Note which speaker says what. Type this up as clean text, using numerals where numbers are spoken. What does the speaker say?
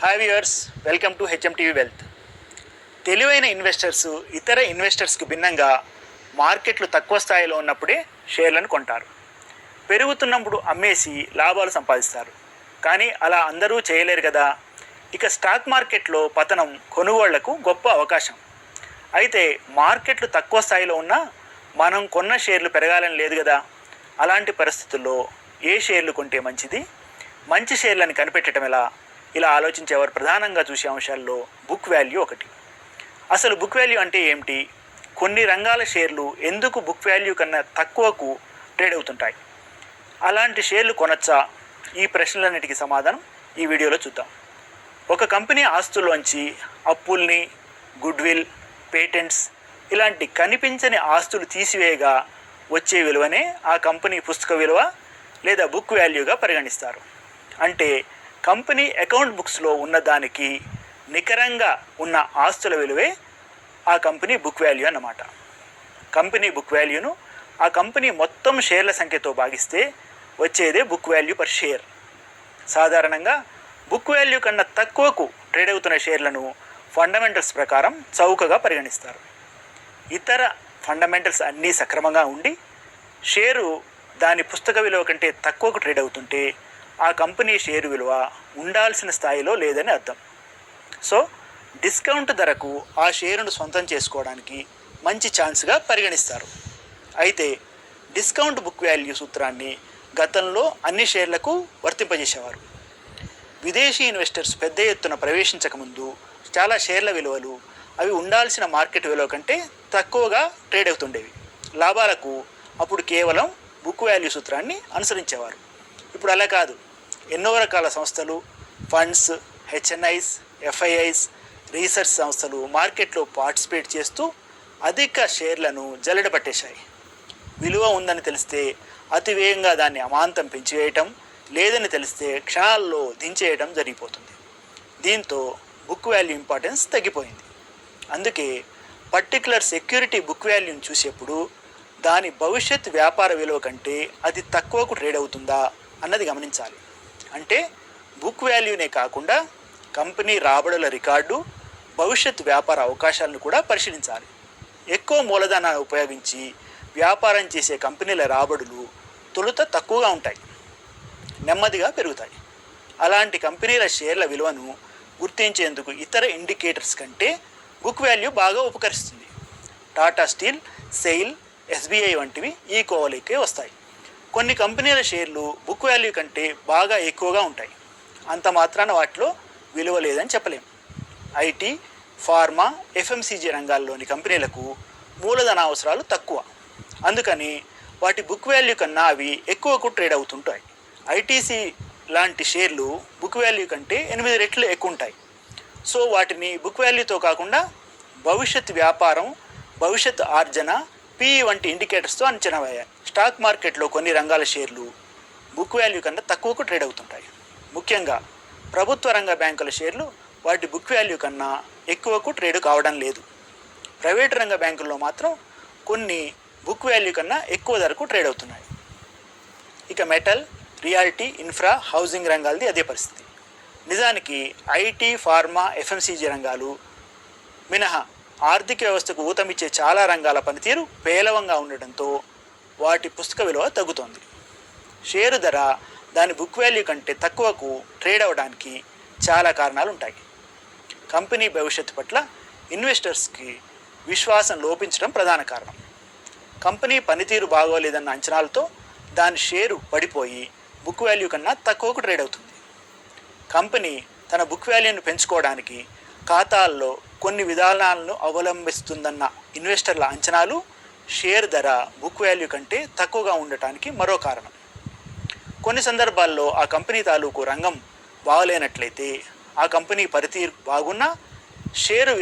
Speaker 1: Hi viewers, welcome to HMTV wealth. తెలివైన investors ఇతర ఇన్వెస్టర్స్కు భిన్నంగా మార్కెట్లు తక్కువ స్థాయిలో ఉన్నప్పుడే షేర్లను కొంటారు. పెరుగుతున్నప్పుడు అమ్మేసి లాభాలు సంపాదిస్తారు. కానీ అలా అందరూ చేయలేరు కదా. ఇక స్టాక్ మార్కెట్లో పతనం కొనుగోళ్లకు గొప్ప అవకాశం. అయితే మార్కెట్లు తక్కువ స్థాయిలో ఉన్నా మనం కొన్న షేర్లు పెరగాలని లేదు కదా. అలాంటి పరిస్థితుల్లో ఏ షేర్లు కొంటే మంచిది, మంచి షేర్లను కనిపెట్టడం ఎలా, ఇలా ఆలోచించేవారు ప్రధానంగా చూసే అంశాల్లో బుక్ వాల్యూ ఒకటి. అసలు బుక్ వాల్యూ అంటే ఏమిటి, కొన్ని రంగాల షేర్లు ఎందుకు బుక్ వాల్యూ కన్నా తక్కువకు ట్రేడ్ అవుతుంటాయి, అలాంటి షేర్లు కొనచ్చా, ఈ ప్రశ్నలన్నిటికీ సమాధానం ఈ వీడియోలో చూద్దాం. ఒక కంపెనీ ఆస్తుల్లోంచి అప్పుల్ని, గుడ్విల్, పేటెంట్స్ ఇలాంటి కనిపించని ఆస్తులు తీసివేయగా వచ్చే విలువనే ఆ కంపెనీ పుస్తక విలువ లేదా బుక్ వాల్యూగా పరిగణిస్తారు. అంటే కంపెనీ అకౌంట్ బుక్స్లో ఉన్నదానికి నికరంగా ఉన్న ఆస్తుల విలువే ఆ కంపెనీ బుక్ వాల్యూ అన్నమాట. కంపెనీ బుక్ వాల్యూను ఆ కంపెనీ మొత్తం షేర్ల సంఖ్యతో భాగిస్తే వచ్చేదే బుక్ వాల్యూ పర్ షేర్. సాధారణంగా బుక్ వాల్యూ కన్నా తక్కువకు ట్రేడ్ అవుతున్న షేర్లను ఫండమెంటల్స్ ప్రకారం చౌకగా పరిగణిస్తారు. ఇతర ఫండమెంటల్స్ అన్నీ సక్రమంగా ఉండి షేరు దాని పుస్తక విలువ కంటే తక్కువకు ట్రేడ్ అవుతుంటే ఆ కంపెనీ షేరు విలువ ఉండాల్సిన స్థాయిలో లేదని అర్థం. సో డిస్కౌంట్ ధరకు ఆ షేరును సొంతం చేసుకోవడానికి మంచి ఛాన్స్గా పరిగణిస్తారు. అయితే డిస్కౌంట్ బుక్ వాల్యూ సూత్రాన్ని గతంలో అన్ని షేర్లకు వర్తింపజేసేవారు. విదేశీ ఇన్వెస్టర్స్ పెద్ద ఎత్తున ప్రవేశించకముందు చాలా షేర్ల విలువలు అవి ఉండాల్సిన మార్కెట్ విలువ కంటే తక్కువగా ట్రేడ్ అవుతుండేవి. లాభాలకు అప్పుడు కేవలం బుక్ వాల్యూ సూత్రాన్ని అనుసరించేవారు. ఇప్పుడు అలా కాదు. ఎన్నో రకాల సంస్థలు, ఫండ్స్, హెచ్ఎన్ఐస్, ఎఫ్ఐఐస్, రీసెర్చ్ సంస్థలు మార్కెట్లో పార్టిసిపేట్ చేస్తూ అధిక షేర్లను జల్లెడ పట్టేశాయి. విలువ ఉందని తెలిస్తే అతివేగంగా దాన్ని అమాంతం పెంచివేయటం, లేదని తెలిస్తే క్షణాల్లో దించేయడం జరిగిపోతుంది. దీంతో బుక్ వాల్యూ ఇంపార్టెన్స్ తగ్గిపోయింది. అందుకే పర్టికులర్ సెక్యూరిటీ బుక్ వాల్యూని చూసేప్పుడు దాని భవిష్యత్ వ్యాపార విలువ కంటే అది తక్కువకు ట్రేడ్ అవుతుందా అన్నది గమనించాలి. అంటే బుక్ వాల్యూనే కాకుండా కంపెనీ రాబడుల రికార్డు, భవిష్యత్ వ్యాపార అవకాశాలను కూడా పరిశీలించాలి. ఎక్కువ మూలధనాన్ని ఉపయోగించి వ్యాపారం చేసే కంపెనీల రాబడులు తొలుత తక్కువగా ఉంటాయి, నెమ్మదిగా పెరుగుతాయి. అలాంటి కంపెనీల షేర్ల విలువను గుర్తించేందుకు ఇతర ఇండికేటర్స్ కంటే బుక్ వాల్యూ బాగా ఉపకరిస్తుంది. టాటా స్టీల్, సెయిల్, ఎస్బీఐ వంటివి ఈ కోవలోకే వస్తాయి. కొన్ని కంపెనీల షేర్లు బుక్ వాల్యూ కంటే బాగా ఎక్కువగా ఉంటాయి. అంత మాత్రాన వాటిలో విలువ లేదని చెప్పలేం. ఐటీ, ఫార్మా, ఎఫ్ఎంసీజీ రంగాల్లోని కంపెనీలకు మూలధన అవసరాలు తక్కువ. అందుకని వాటి బుక్ వాల్యూ కన్నా అవి ఎక్కువకు ట్రేడ్ అవుతుంటాయి. ఐటీసీ లాంటి షేర్లు బుక్ వాల్యూ కంటే 8 రెట్లు ఎక్కువ ఉంటాయి. సో వాటిని బుక్ వాల్యూతో కాకుండా భవిష్యత్ వ్యాపారం, భవిష్యత్ ఆర్జన, పిఈ వంటి ఇండికేటర్స్తో అంచనా వేయాలి. స్టాక్ మార్కెట్లో కొన్ని రంగాల షేర్లు బుక్ వాల్యూ కన్నా తక్కువకు ట్రేడ్ అవుతుంటాయి. ముఖ్యంగా ప్రభుత్వ రంగ బ్యాంకుల షేర్లు వాటి బుక్ వాల్యూ కన్నా ఎక్కువకు ట్రేడ్ కావడం లేదు. ప్రైవేటు రంగ బ్యాంకుల్లో మాత్రం కొన్ని బుక్ వాల్యూ కన్నా ఎక్కువ ధరకు ట్రేడ్ అవుతున్నాయి. ఇక మెటల్, రియాలిటీ, ఇన్ఫ్రా, హౌసింగ్ రంగాలది అదే పరిస్థితి. నిజానికి ఐటీ, ఫార్మా, ఎఫ్ఎంసీజీ రంగాలు మినహా ఆర్థిక వ్యవస్థకు ఊతమిచ్చే చాలా రంగాల పనితీరు పేలవంగా ఉండటంతో వాటి పుస్తక విలువ తగ్గుతోంది. షేరు ధర దాని బుక్ వాల్యూ కంటే తక్కువకు ట్రేడ్ అవ్వడానికి చాలా కారణాలు ఉంటాయి. కంపెనీ భవిష్యత్తు పట్ల ఇన్వెస్టర్స్కి విశ్వాసం లోపించడం ప్రధాన కారణం. కంపెనీ పనితీరు బాగోలేదన్న అంచనాలతో దాని షేరు పడిపోయి బుక్ వాల్యూ కన్నా తక్కువకు ట్రేడ్ అవుతుంది. కంపెనీ తన బుక్ వాల్యూను పెంచుకోవడానికి ఖాతాల్లో కొన్ని విధానాలను అవలంబిస్తుందన్న ఇన్వెస్టర్ల అంచనాలు షేర్ ధర బుక్ వాల్యూ కంటే తక్కువగా ఉండటానికి మరో కారణం. కొన్ని సందర్భాల్లో ఆ కంపెనీ తాలూకు రంగం బాగలేనట్లయితే ఆ కంపెనీ పనితీరు బాగున్నా షేరు